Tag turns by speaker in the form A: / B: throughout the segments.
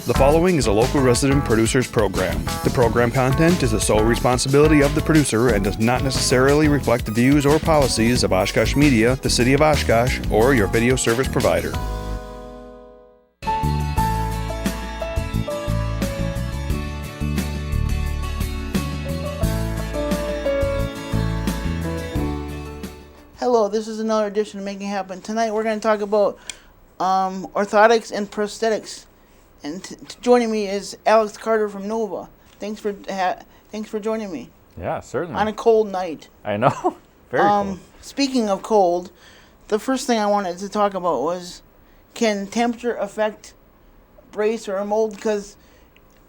A: The following is a local resident producer's program. The program content is the sole responsibility of the producer and does not necessarily reflect the views or policies of Oshkosh Media, the City of Oshkosh, or your video service provider.
B: Hello, this is another edition of Making It Happen. Tonight we're going to talk about orthotics and prosthetics. And joining me is Alex Carter from Nova. Thanks for joining me.
C: Yeah, certainly.
B: On a cold night.
C: I know. Very cold.
B: Speaking of cold, the first thing I wanted to talk about was, can temperature affect brace or a mold? Because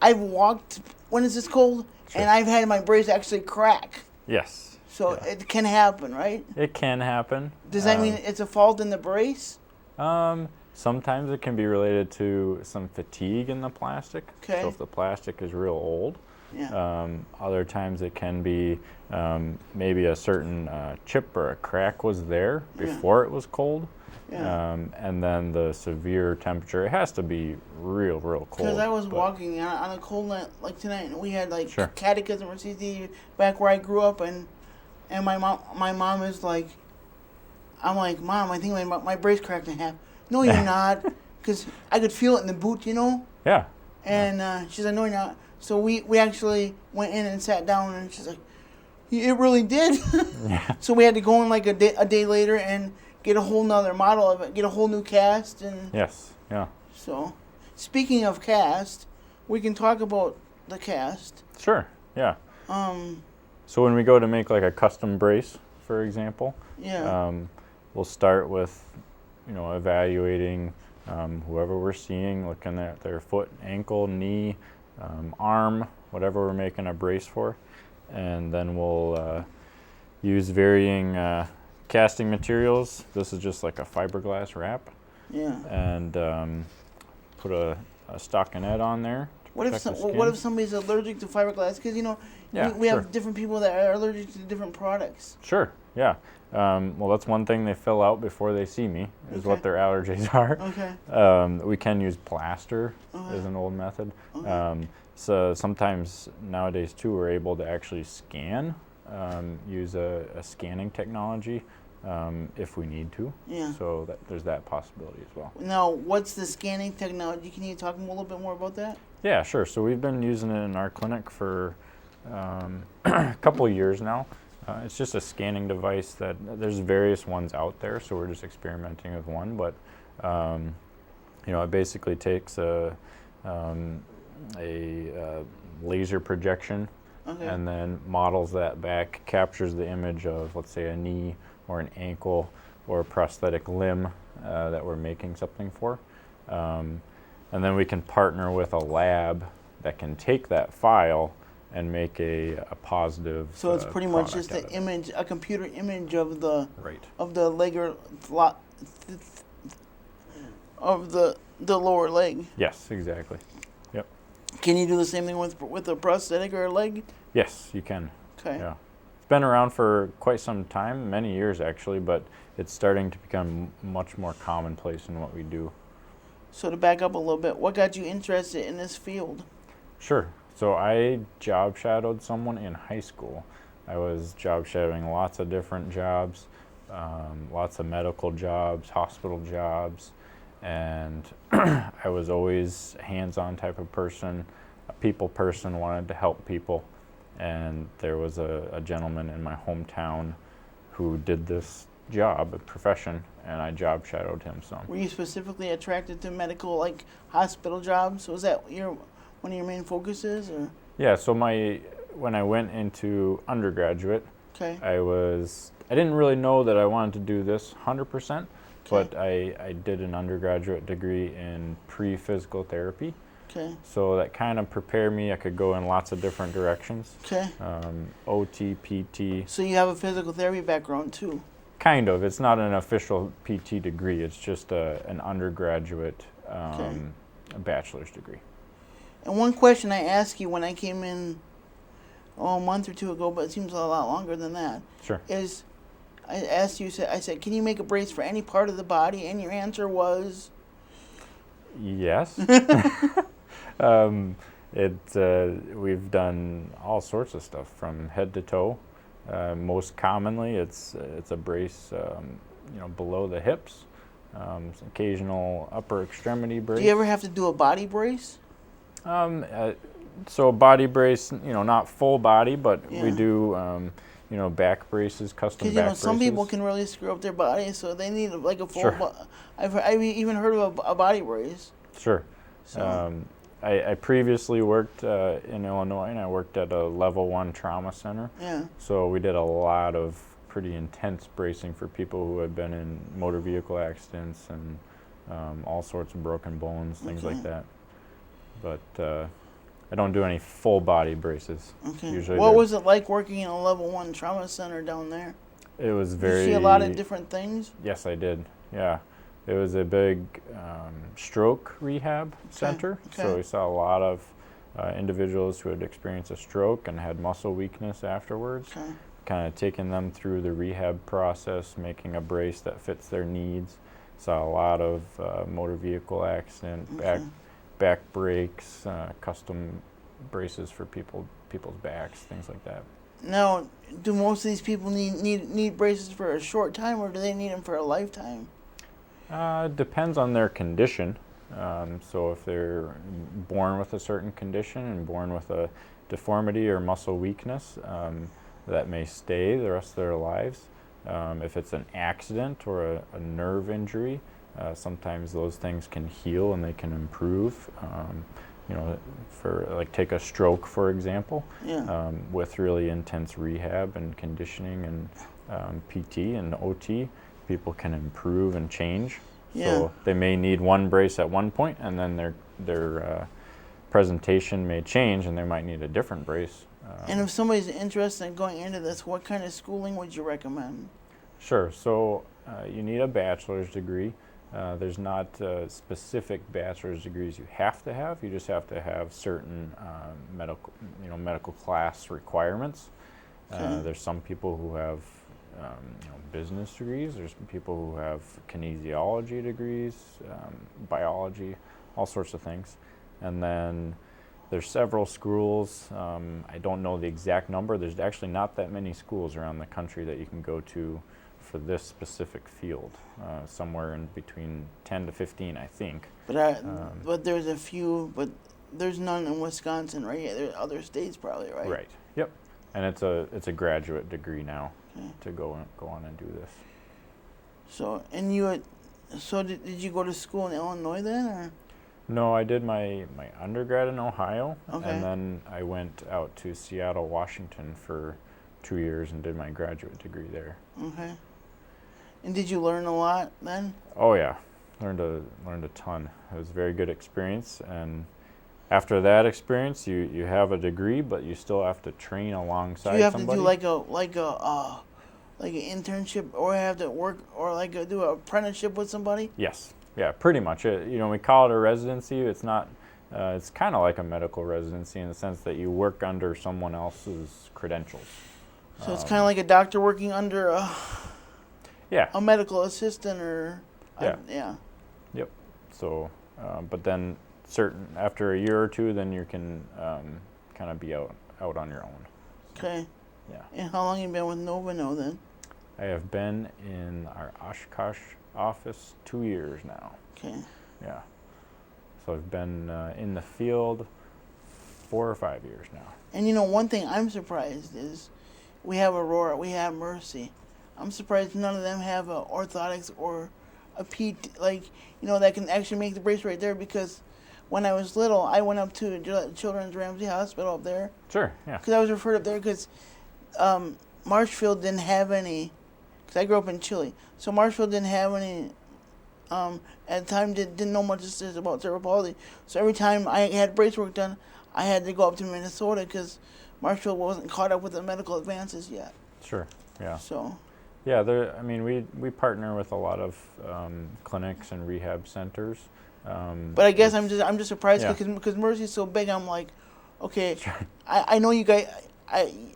B: I've walked when it's this cold, sure, and I've had my brace actually crack.
C: Yes.
B: So it can happen, right?
C: It can happen.
B: Does that mean it's a fault in the brace?
C: Sometimes it can be related to some fatigue in the plastic.
B: Okay.
C: So if the plastic is real old.
B: Yeah.
C: Other times it can be maybe a certain chip or a crack was there before it was cold.
B: Yeah.
C: And then the severe temperature, it has to be real cold.
B: Because I was walking on a cold night like tonight, and we had like
C: sure,
B: catechism or CC back where I grew up, and my mom is like, I'm like, Mom, I think my brace cracked in half. No, you're not, because I could feel it in the boot, you know?
C: Yeah.
B: And she's like, no, you're not. So we actually went in and sat down, and she's like, it really did.
C: Yeah.
B: So we had to go in like a day later and get a whole nother model of it, get a whole new cast. And
C: yes, yeah.
B: So, speaking of cast, we can talk about the cast.
C: Sure, yeah. So when we go to make like a custom brace, for example, we'll start with, evaluating whoever we're seeing, looking at their foot, ankle, knee, arm, whatever we're making a brace for, and then we'll use varying casting materials. This is just like a fiberglass wrap.
B: Yeah.
C: And put a stockinette on there.
B: What if somebody's allergic to fiberglass? Because we
C: sure,
B: have different people that are allergic to different products.
C: Sure. Yeah. Well, that's one thing they fill out before they see me is what their allergies are.
B: Okay.
C: We can use plaster as an old method.
B: Okay.
C: So sometimes nowadays too, we're able to actually scan, use a scanning technology if we need to.
B: Yeah.
C: So there's that possibility as well.
B: Now, what's the scanning technology? Can you talk a little bit more about that?
C: Yeah, sure. So we've been using it in our clinic for a couple of years now. It's just a scanning device that there's various ones out there, so we're just experimenting with one. But it basically takes a laser projection and then models that back, captures the image of, let's say, a knee or an ankle or a prosthetic limb that we're making something for. And then we can partner with a lab that can take that file and make a positive.
B: So it's pretty much just an image, a computer image of the leg or of the lower leg.
C: Yes, exactly. Yep.
B: Can you do the same thing with a prosthetic or a leg?
C: Yes, you can.
B: Okay.
C: Yeah. It's been around for quite some time, many years actually, but it's starting to become much more commonplace in what we do.
B: So to back up a little bit, what got you interested in this field?
C: Sure. So I job shadowed someone in high school. I was job shadowing lots of different jobs, lots of medical jobs, hospital jobs, and I was always a hands-on type of person, a people person, wanted to help people. And there was a gentleman in my hometown who did this job, a profession, and I job shadowed him some.
B: Were you specifically attracted to medical, like hospital jobs? Was that one of your main focuses, or?
C: Yeah, so when I went into undergraduate, I didn't really know that I wanted to do this 100%, but I did an undergraduate degree in pre-physical therapy.
B: Okay.
C: So that kind of prepared me. I could go in lots of different directions.
B: Okay.
C: OT, PT.
B: So you have a physical therapy background too?
C: Kind of. It's not an official PT degree. It's just an undergraduate bachelor's degree.
B: And one question I asked you when I came in a month or two ago, but it seems a lot longer than that.
C: Sure.
B: Is I asked you, I said, can you make a brace for any part of the body? And your answer was?
C: Yes. We've done all sorts of stuff from head to toe. Most commonly, it's a brace, below the hips. Some occasional upper extremity brace.
B: Do you ever have to do a body brace?
C: So a body brace, not full body, but we
B: Yeah.
C: do, back braces, custom
B: Because
C: back braces.
B: some people can really screw up their body, so they need like a full.
C: Sure.
B: I've even heard of a body brace.
C: Sure.
B: So
C: I previously worked in Illinois, and I worked at a level 1 trauma center.
B: yeah.
C: So we did a lot of pretty intense bracing for people who had been in motor vehicle accidents and all sorts of broken bones, things like that. But I don't do any full body braces.
B: Okay.
C: Usually
B: What was it like working in a level 1 trauma center down there?
C: It was
B: Did
C: very.
B: you see a lot of different things?
C: Yes, I did. Yeah. It was a big stroke rehab center.
B: Okay.
C: So we saw a lot of individuals who had experienced a stroke and had muscle weakness afterwards.
B: Okay.
C: Kind of taking them through the rehab process, making a brace that fits their needs. Saw a lot of motor vehicle accident, back breaks, custom braces for people's backs, things like that.
B: Now, do most of these people need braces for a short time, or do they need them for a lifetime?
C: Depends on their condition. So if they're born with a certain condition and born with a deformity or muscle weakness, that may stay the rest of their lives. If it's an accident or a nerve injury, sometimes those things can heal and they can improve. For like take a stroke, for example,
B: Yeah.
C: with really intense rehab and conditioning and PT and OT, people can improve and change.
B: Yeah.
C: So they may need one brace at one point, and then their presentation may change, and they might need a different brace.
B: And if somebody's interested in going into this, what kind of schooling would you recommend?
C: Sure. So you need a bachelor's degree. There's not specific bachelor's degrees you have to have. You just have to have certain medical class requirements.
B: Okay.
C: There's some people who have business degrees. There's people who have kinesiology degrees, biology, all sorts of things. And then there's several schools. I don't know the exact number. There's actually not that many schools around the country that you can go to for this specific field. Somewhere in between 10 to 15, I think.
B: But there's a few, but there's none in Wisconsin, right? There are other states probably, right?
C: Right. Yep. And it's a graduate degree now to go on and do this.
B: So did you go to school in Illinois then, or?
C: No, I did my undergrad in Ohio,
B: Okay.
C: and then I went out to Seattle, Washington for 2 years and did my graduate degree there.
B: Okay. And did you learn a lot then?
C: Oh yeah, learned a ton. It was a very good experience, and after that experience, you have a degree, but you still have to train alongside
B: Do you have
C: somebody.
B: to do like an internship, or have to work, or do an apprenticeship with somebody?
C: Yes. Yeah, pretty much. We call it a residency. It's not. It's kind of like a medical residency in the sense that you work under someone else's credentials.
B: So it's kind of like a doctor working under
C: Yeah.
B: a medical assistant, or
C: Yeah.
B: yeah.
C: Yep. So, but then after a year or two, then you can kind of be out on your own.
B: Okay.
C: Yeah.
B: And how long you been with Nova now then?
C: I have been in our Oshkosh office 2 years now.
B: Okay.
C: Yeah. So I've been in the field 4 or 5 years now.
B: And one thing I'm surprised is we have Aurora, we have Mercy. I'm surprised none of them have a orthotics or a PT, that can actually make the brace right there, because when I was little, I went up to Children's Ramsey Hospital up there.
C: Sure, yeah.
B: Because I was referred up there because Marshfield didn't have any, because I grew up in Chile. So Marshfield didn't have any, at the time didn't know much about cerebral palsy. So every time I had brace work done, I had to go up to Minnesota because Marshfield wasn't caught up with the medical advances yet.
C: Sure, yeah.
B: So.
C: Yeah, we partner with a lot of clinics and rehab centers.
B: But I guess I'm just surprised
C: Yeah.
B: because Mercy's so big. I'm like, okay, I know you guys.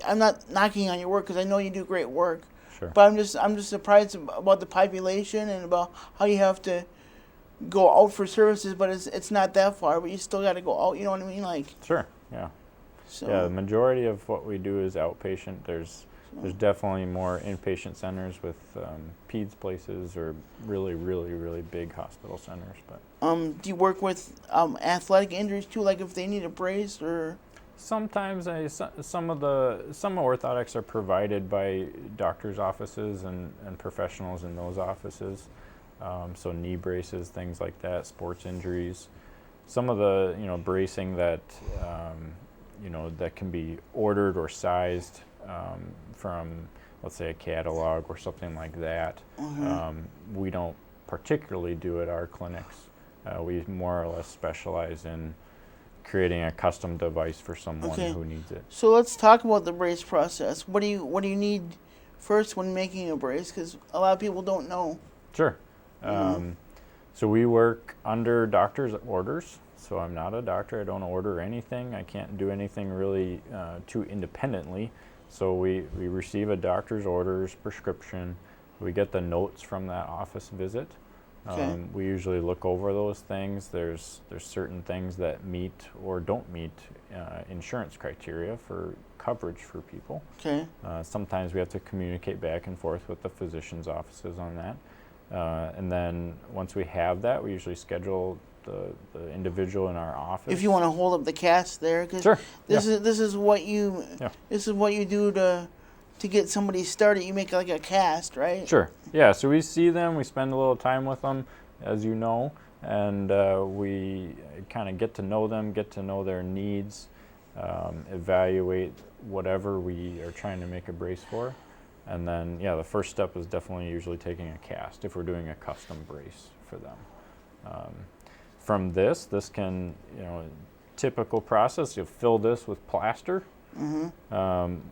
B: I'm not knocking on your work because I know you do great work.
C: Sure.
B: But I'm just surprised about the population and about how you have to go out for services, but it's not that far. But you still got to go out. You know what I mean? Like,
C: Sure. Yeah.
B: so.
C: Yeah. The majority of what we do is outpatient. There's definitely more inpatient centers with peds places or really, really, really big hospital centers. But
B: Do you work with athletic injuries too? Like if they need a brace or?
C: sometimes some orthotics are provided by doctors' offices and professionals in those offices. So knee braces, things like that, sports injuries. Some of the bracing that that can be ordered or sized from, let's say, a catalog or something like that. We don't particularly do at our clinics. We more or less specialize in creating a custom device for someone who needs it.
B: So let's talk about the brace process. What do you need first when making a brace? Because a lot of people don't know.
C: Sure. So we work under doctor's orders. So I'm not a doctor. I don't order anything. I can't do anything really too independently. So we receive a doctor's orders, prescription. We get the notes from that office visit. We usually look over those things. There's certain things that meet or don't meet insurance criteria for coverage for people. Sometimes we have to communicate back and forth with the physician's offices on that. And then once we have that, we usually schedule the individual in our office.
B: If you want to hold up the cast there, because this is what you do to get somebody started. You make like a cast, right?
C: Sure. Yeah. So we see them. We spend a little time with them, as you know, and we kind of get to know them, get to know their needs, evaluate whatever we are trying to make a brace for. And then, the first step is definitely usually taking a cast if we're doing a custom brace for them. From this can, typical process, you fill this with plaster,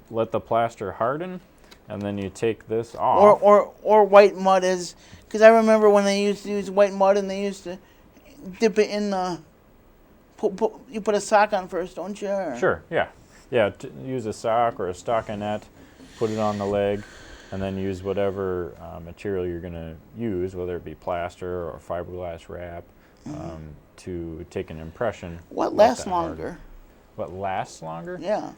C: let the plaster harden, and then you take this off.
B: Or white mud is, because I remember when they used to use white mud and they used to dip it in the, you put a sock on first, don't you? Or?
C: Sure, yeah. Yeah, use a sock or a stockinette, put it on the leg, and then use whatever material you're going to use, whether it be plaster or fiberglass wrap, to take an impression.
B: What lasts longer?
C: What lasts longer?
B: Yeah.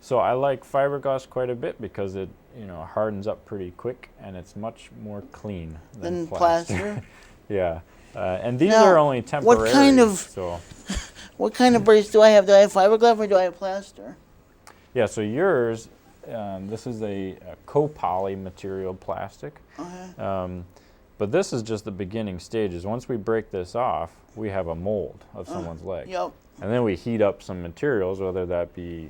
C: So I like fiberglass quite a bit because it hardens up pretty quick and it's much more clean than plaster. Yeah. And these are only temporary.
B: What kind of brace do I have? Do I have fiberglass or do I have plaster?
C: Yeah, so yours, this is a co-poly material plastic. But this is just the beginning stages. Once we break this off, we have a mold of someone's leg.
B: Yep.
C: And then we heat up some materials, whether that be,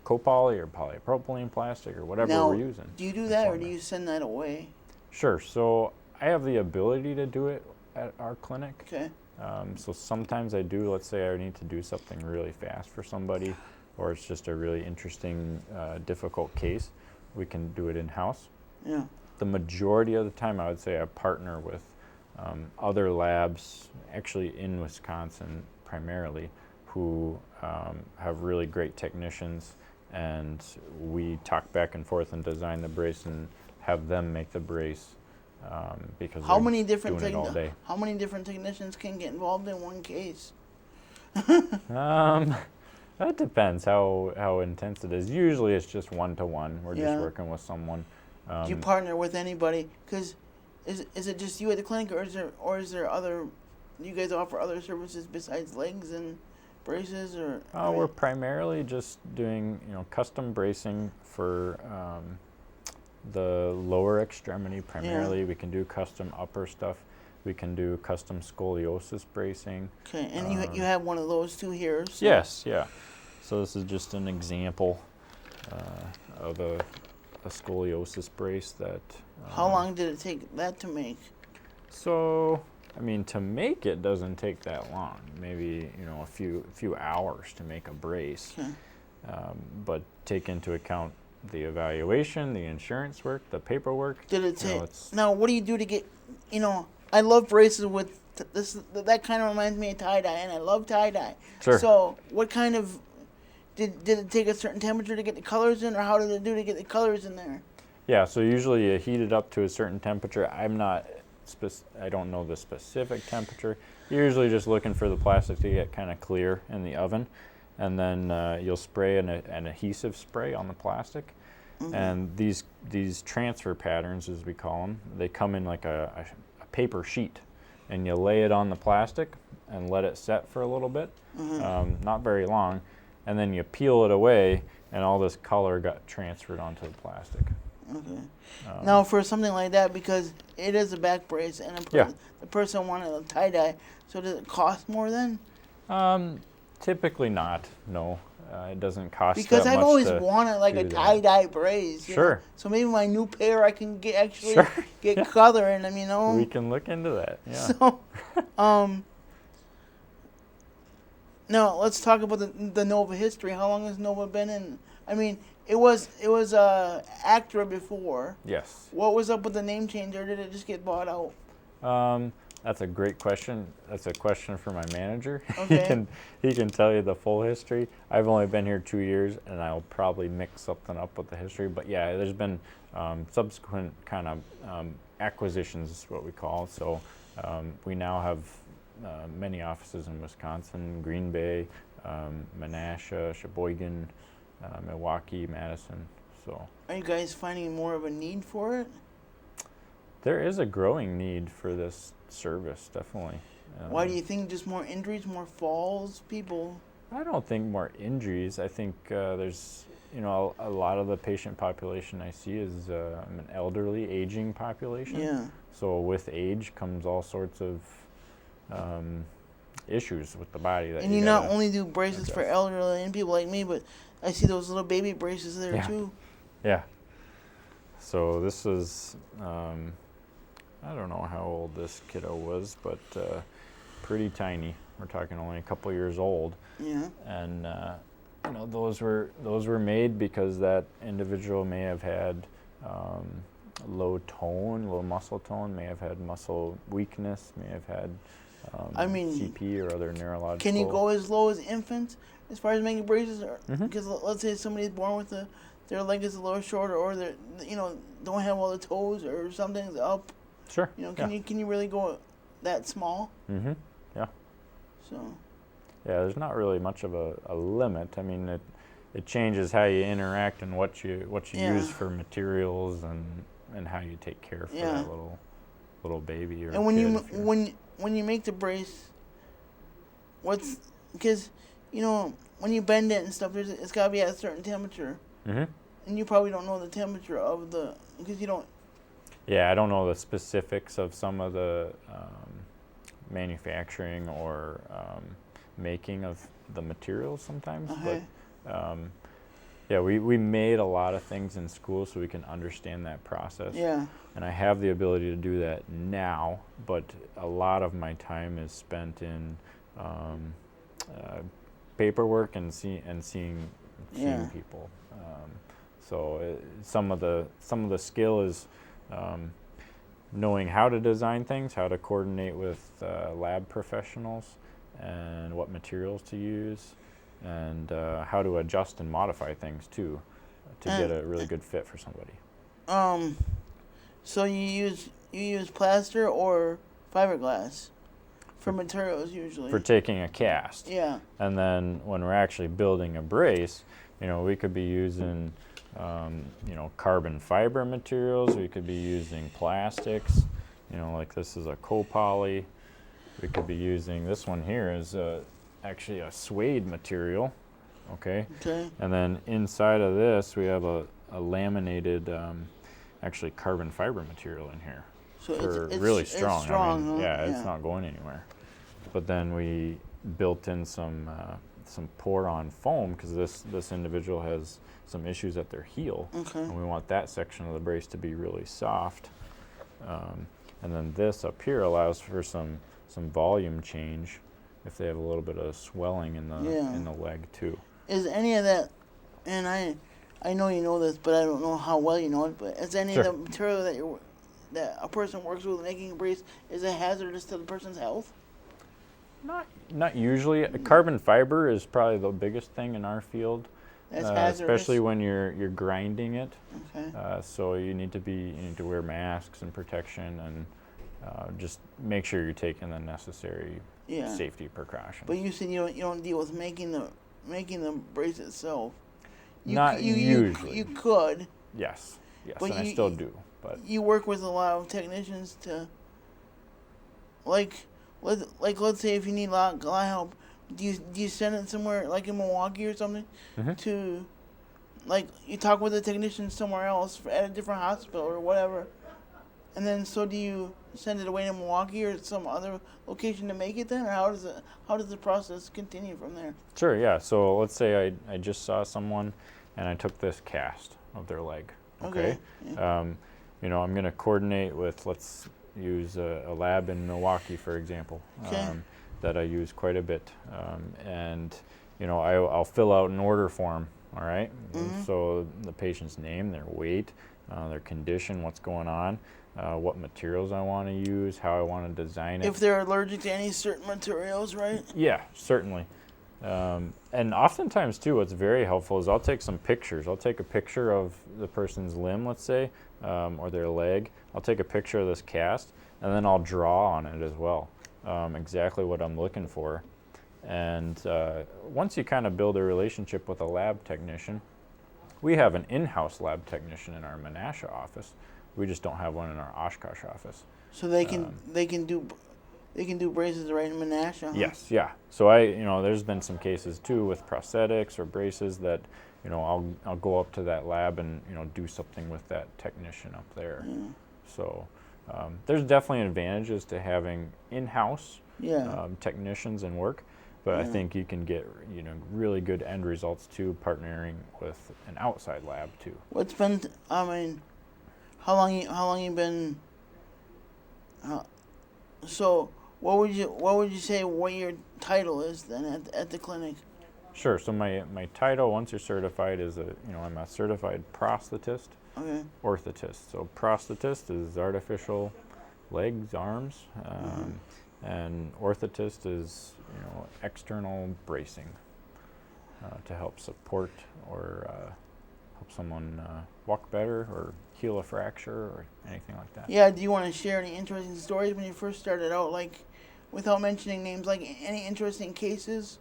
C: co-poly or polypropylene plastic or whatever we're using.
B: Do you do that or do you send that away?
C: Sure. So I have the ability to do it at our clinic.
B: Okay.
C: So sometimes I do, let's say I need to do something really fast for somebody, or it's just a really interesting, difficult case, we can do it in-house.
B: Yeah.
C: The majority of the time, I would say I partner with other labs, actually in Wisconsin primarily, who have really great technicians, and we talk back and forth and design the brace and have them make the brace because
B: how many different
C: doing it all day.
B: How many different technicians can get involved in one case?
C: That depends how intense it is. Usually it's just one-to-one. We're just working with someone.
B: Do you partner with anybody? Because is it just you at the clinic, or is there other? You guys offer other services besides legs and braces, or?
C: We're primarily just doing custom bracing for the lower extremity primarily. We can do custom upper stuff. We can do custom scoliosis bracing.
B: Okay, and you have one of those too here. So.
C: Yes, yeah. So this is just an example of a scoliosis brace that.
B: How long did it take that to make?
C: So, to make it doesn't take that long. Maybe a few hours to make a brace.
B: Okay.
C: But take into account the evaluation, the insurance work, the paperwork.
B: Did it take? Now, what do you do to get? I love braces with this. That kind of reminds me of tie-dye, and I love tie-dye.
C: Sure.
B: So, what kind of did it take a certain temperature to get the colors in, or how did it do to get the colors in there?
C: Yeah, so usually you heat it up to a certain temperature. I'm not I don't know the specific temperature. You're usually just looking for the plastic to get kind of clear in the oven, and then you'll spray an adhesive spray on the plastic. And these transfer patterns, as we call them, they come in like a paper sheet, and you lay it on the plastic and let it set for a little bit, not very long, and then you peel it away, and all this color got transferred onto the plastic.
B: Okay. Now, for something like that, because it is a back brace, and the person wanted a tie-dye, so does it cost more then?
C: Typically not, no. It doesn't cost
B: because
C: that much.
B: I've always
C: to
B: wanted like a
C: do that.
B: tie-dye brace. You
C: Sure.
B: know? So maybe my new pair I can get
C: Sure.
B: get color in them, you know?
C: We can look into that, yeah.
B: So, now let's talk about the Nova history. How long has Nova been in? I mean, it was Actra before.
C: Yes.
B: What was up with the name change, or did it just get bought out?
C: That's a great question. That's a question for my manager.
B: Okay.
C: He can tell you the full history. I've only been here 2 years, and I'll probably mix something up with the history. But yeah, there's been subsequent kind of acquisitions, is what we call. So we now have many offices in Wisconsin, Green Bay, Menasha, Sheboygan, Milwaukee, Madison. So.
B: Are you guys finding more of a need for it?
C: There is a growing need for this service, definitely.
B: Why do you think? Just more injuries, more falls, people?
C: I don't think more injuries. I think there's, a lot of the patient population I see is an elderly, aging population.
B: Yeah.
C: So with age comes all sorts of issues with the body.
B: And you not only do braces for elderly and people like me, but I see those little baby braces there too.
C: Yeah. So this is, I don't know how old this kiddo was, but pretty tiny. We're talking only a couple years old.
B: Yeah.
C: And those were made because that individual may have had low muscle tone, may have had muscle weakness, may have had CP or other neurological.
B: Can you go as low as infants as far as making braces? Because let's say somebody's born with their leg is a little shorter, or they don't have all the toes, or something's up.
C: Sure.
B: Can you really go that small?
C: Mm-hmm. Yeah.
B: So.
C: Yeah, there's not really much of a limit. I mean, it changes how you interact and what you use for materials and how you take care for that little baby or.
B: And when you make the brace, because when you bend it and stuff, it's got to be at a certain temperature. Mm-hmm. And you probably don't know the temperature of because you don't.
C: Yeah, I don't know the specifics of some of the manufacturing or making of the materials sometimes, but we made a lot of things in school so we can understand that process.
B: Yeah.
C: And I have the ability to do that now, but a lot of my time is spent in paperwork and seeing people. So some of the skill is knowing how to design things, how to coordinate with lab professionals, and what materials to use, and how to adjust and modify things too, to get a really good fit for somebody.
B: So you use plaster or fiberglass for materials usually?
C: For taking a cast.
B: Yeah.
C: And then when we're actually building a brace, we could be using carbon fiber materials. We could be using plastics. Like this is a copoly. We could be using, this one here is actually a suede material. Okay. And then inside of this we have a laminated actually carbon fiber material in here. So it's really strong.
B: It's strong,
C: it's not going anywhere. But then we built in some pour-on foam because this individual has some issues at their heel, and we want that section of the brace to be really soft. And then this up here allows for some volume change if they have a little bit of swelling in the leg too.
B: Is any of that, and I know you know this, but I don't know how well you know it, but is any of the material that a person works with making a brace, is it hazardous to the person's health?
C: Not usually. Carbon fiber is probably the biggest thing in our field.
B: That's hazardous.
C: Especially when you're grinding it.
B: Okay.
C: So you need to wear masks and protection, just make sure you're taking the necessary
B: Yeah.
C: safety precautions.
B: But you said you don't deal with making the brace itself.
C: Not usually.
B: You could.
C: Yes,
B: But
C: and I still do. But
B: you work with a lot of technicians to, let's say if you need a lot of help, do you send it somewhere like in Milwaukee or something to, like you talk with a technician somewhere else at a different hospital or whatever, and then so do you send it away to Milwaukee or some other location to make it then, or how does the process continue from there?
C: Sure, yeah. So let's say I just saw someone and I took this cast of their leg. Okay.
B: Yeah.
C: I'm going to coordinate with, let's use a lab in Milwaukee, for example,
B: Okay.
C: that I use quite a bit. And I'll fill out an order form, all right? So the patient's name, their weight, their condition, what's going on, what materials I want to use, how I want to design it.
B: If they're allergic to any certain materials, right?
C: Yeah, certainly. And oftentimes too, what's very helpful is I'll take some pictures. I'll take a picture of the person's limb, let's say, or their leg. I'll take a picture of this cast, and then I'll draw on it as well, exactly what I'm looking for. And once you kind of build a relationship with a lab technician, we have an in-house lab technician in our Menasha office. We just don't have one in our Oshkosh office.
B: So they can do braces right in Menasha. Huh?
C: Yes, yeah. So there's been some cases too with prosthetics or braces that, I'll go up to that lab and do something with that technician up there.
B: Yeah.
C: So there's definitely advantages to having in-house technicians and work, but I think you can get really good end results too partnering with an outside lab too.
B: What's been how long you been? So what would you say what your title is then at the clinic?
C: Sure. So my title, once you're certified, is I'm a certified prosthetist, orthotist. So prosthetist is artificial legs, arms, and orthotist is external bracing to help support or help someone walk better or heal a fracture or anything like that.
B: Yeah. Do you want to share any interesting stories when you first started out, like without mentioning names, like any interesting cases?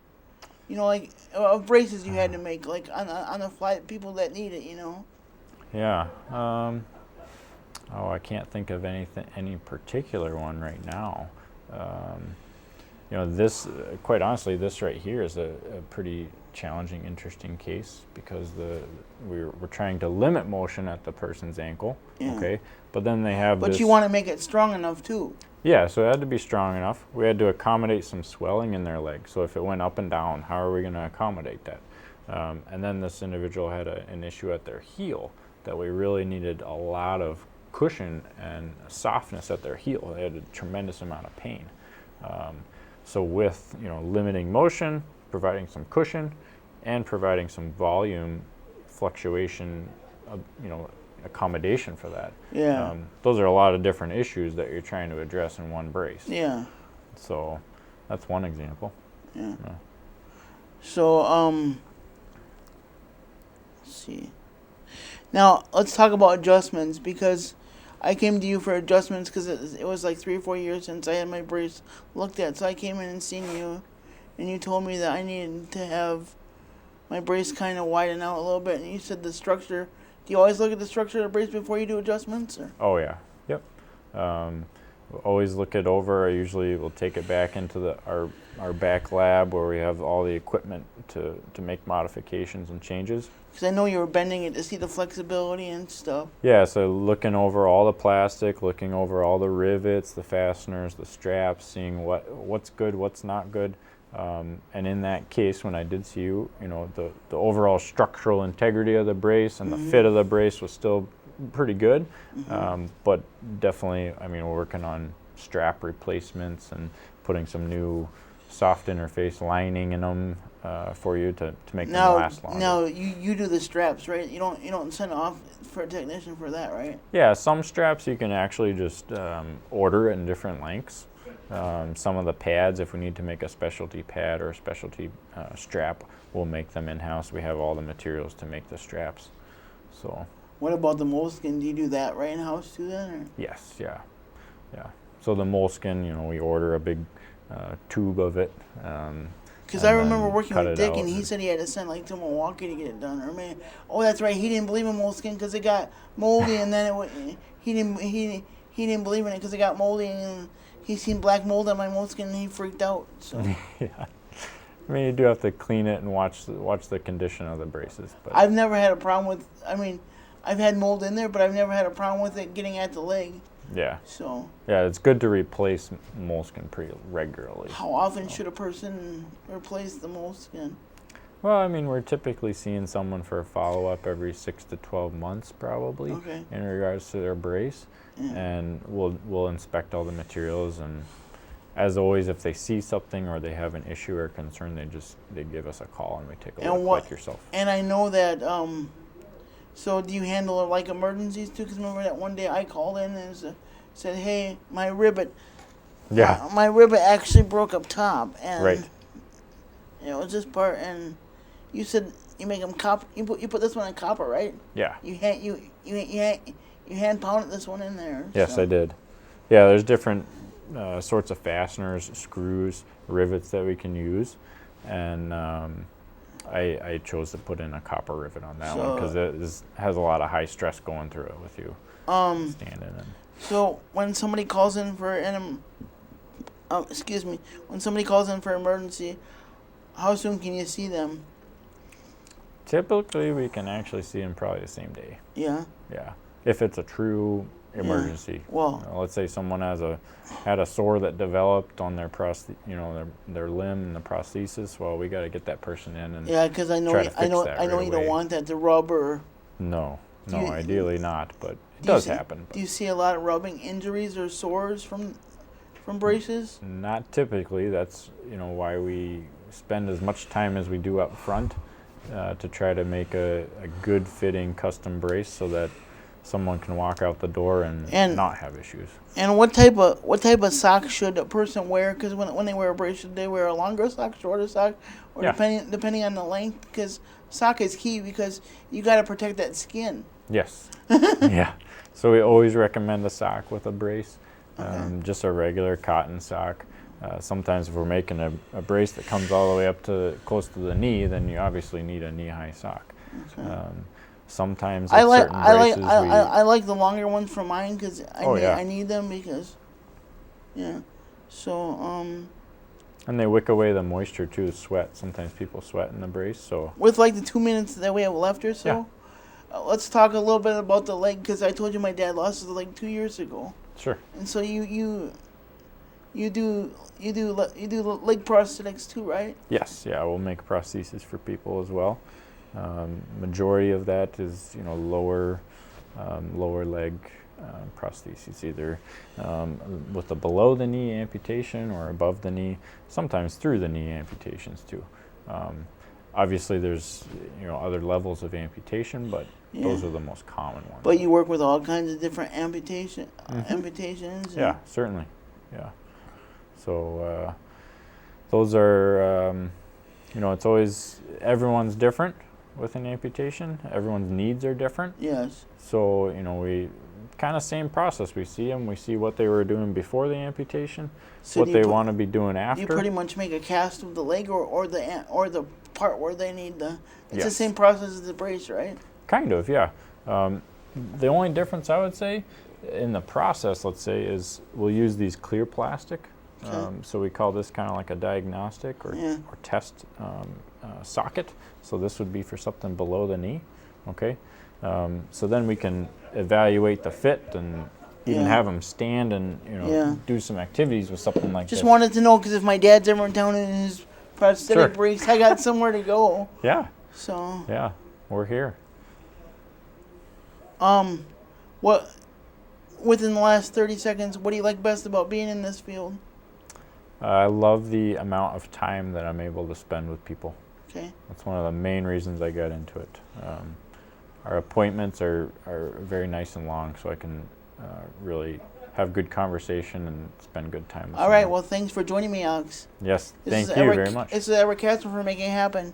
B: Like of braces you had to make, like on the fly, people that need it.
C: Yeah. I can't think of any particular one right now. This, quite honestly, this right here is a pretty challenging, interesting case because we're trying to limit motion at the person's ankle.
B: Yeah.
C: Okay, but then they have.
B: But you want to make it strong enough too.
C: Yeah, so it had to be strong enough. We had to accommodate some swelling in their leg. So if it went up and down, how are we going to accommodate that? And then this individual had an issue at their heel that we really needed a lot of cushion and softness at their heel. They had a tremendous amount of pain. So with limiting motion, providing some cushion, and providing some volume fluctuation, accommodation for that.
B: Yeah.
C: Those are a lot of different issues that you're trying to address in one brace.
B: Yeah.
C: So that's one example.
B: Yeah. So let's see. Now let's talk about adjustments, because I came to you for adjustments because it was like 3 or 4 years since I had my brace looked at. So I came in and seen you, and you told me that I needed to have my brace kind of widen out a little bit. And you said the structure. Do you always look at the structure of the brace before you do adjustments? Or?
C: Oh yeah. Yep. We'll always look it over. I usually will take it back into our back lab where we have all the equipment to make modifications and changes.
B: Because I know you were bending it to see the flexibility and stuff.
C: Yeah, so looking over all the plastic, looking over all the rivets, the fasteners, the straps, seeing what's good, what's not good. And in that case, when I did see you, the overall structural integrity of the brace and the fit of the brace was still pretty good. But definitely, we're working on strap replacements and putting some new soft interface lining in them for you to make them last longer.
B: Now you do the straps, right? You don't send off for a technician for that, right?
C: Yeah, some straps you can actually just order in different lengths. Some of the pads, if we need to make a specialty pad or a specialty strap, we'll make them in-house. We have all the materials to make the straps. So.
B: What about the moleskin? Do you do that right in-house too then? Or?
C: Yes, yeah. So the moleskin, we order a big tube of it.
B: Because
C: and
B: I remember
C: then
B: working
C: cut
B: with
C: it
B: Dick,
C: out
B: and he said he had to send to Milwaukee to get it done. Or man, oh, that's right, he didn't believe in moleskin because it got moldy, and then he didn't believe in it because it got moldy, and he seen black mold on my moleskin, and he freaked out. So
C: Yeah. I mean, you do have to clean it and watch the condition of the braces. But
B: I've never had a problem with. I've had mold in there, but I've never had a problem with it getting at the leg.
C: yeah,
B: So
C: it's good to replace moleskin pretty regularly.
B: how often should a person replace the moleskin?
C: Well, I mean, we're typically seeing someone for a follow-up every 6 to 12 months, probably,
B: Okay.
C: in regards to their brace,
B: Yeah.
C: and we'll inspect all the materials, and as always, if they see something or they have an issue or concern, they give us a call and we take a
B: And
C: look,
B: what-
C: like yourself.
B: And I know that. So do you handle like emergencies too? Because remember that one day I called in and said, "Hey, my ribbit,
C: Yeah,
B: my ribbit actually broke up top, and
C: right.
B: it was this part." And you said you make them copper. You put this one in copper, right?
C: Yeah.
B: You hand pounded this one in there.
C: Yes,
B: so.
C: I did. Yeah, there's different sorts of fasteners, screws, rivets that we can use, and I chose to put in a copper rivet on that one because it has a lot of high stress going through it with you standing.
B: So when somebody calls in for when somebody calls in for emergency, how soon can you see them?
C: Typically, we can actually see them probably the same day.
B: Yeah.
C: Yeah, if it's a true emergency.
B: Well,
C: Let's say someone had a sore that developed on their their limb and the prosthesis. Well, we got to get that person in and
B: yeah, because I know
C: try to fix that
B: you
C: right
B: don't
C: away.
B: want that to rub or.
C: No,
B: Do you-
C: ideally not, but it
B: Do you
C: does
B: see-
C: happen.
B: Do you see a lot of rubbing injuries or sores from braces?
C: Not typically. That's why we spend as much time as we do up front to try to make a good fitting custom brace so that someone can walk out the door and not have issues.
B: And what type of sock should a person wear? Because when they wear a brace, should they wear a longer sock, shorter sock, or
C: Yeah.
B: depending on the length? Because sock is key because you got to protect that skin.
C: Yes. Yeah. So we always recommend a sock with a brace,
B: Okay.
C: just a regular cotton sock. Sometimes if we're making a brace that comes all the way up to close to the knee, then you obviously need a knee-high sock.
B: Okay.
C: Sometimes
B: I
C: with
B: like
C: certain braces
B: I like the longer ones for mine because
C: yeah.
B: I need them because yeah. So
C: and they wick away the moisture too, sweat. Sometimes people sweat in the brace, so
B: with like the 2 minutes that we have left or so, let's talk a little bit about the leg because I told you my dad lost his leg 2 years ago,
C: sure.
B: and so you do leg prosthetics too, right?
C: Yes, yeah, we'll make prosthesis for people as well. Majority of that is lower leg prosthesis, either with a below the knee amputation or above the knee, sometimes through the knee amputations too. Obviously there's other levels of amputation, but those are the most common ones.
B: But you work with all kinds of different amputations.
C: Yeah, certainly. Yeah. So those are it's always, everyone's different with an amputation. Everyone's needs are different.
B: Yes.
C: So we kind of same process. We see them. We see what they were doing before the amputation,
B: So
C: what they want to be doing after.
B: You pretty much make a cast of the leg or the part where they need the. It's the
C: Yes.
B: same process as the brace, right?
C: Kind of, yeah. The only difference I would say in the process, let's say, is we'll use these clear plastic.
B: Okay.
C: So we call this kind of like a diagnostic or test socket. So this would be for something below the knee, okay? So then we can evaluate the fit and even have them stand and do some activities with something like
B: Just
C: this.
B: wanted to know because if my dad's ever in town in his prosthetic
C: Sure.
B: brace, I got somewhere to go.
C: Yeah,
B: So
C: yeah, we're here.
B: what? Within the last 30 seconds, what do you like best about being in this field?
C: I love the amount of time that I'm able to spend with people.
B: Okay.
C: That's one of the main reasons I got into it. Our appointments are very nice and long, so I can really have good conversation and spend good time with
B: All right.
C: someone.
B: Well, thanks for joining me, Alex.
C: Yes,
B: This
C: thank
B: is
C: you
B: Eric,
C: very much.
B: This is Eric Casper for Making It Happen.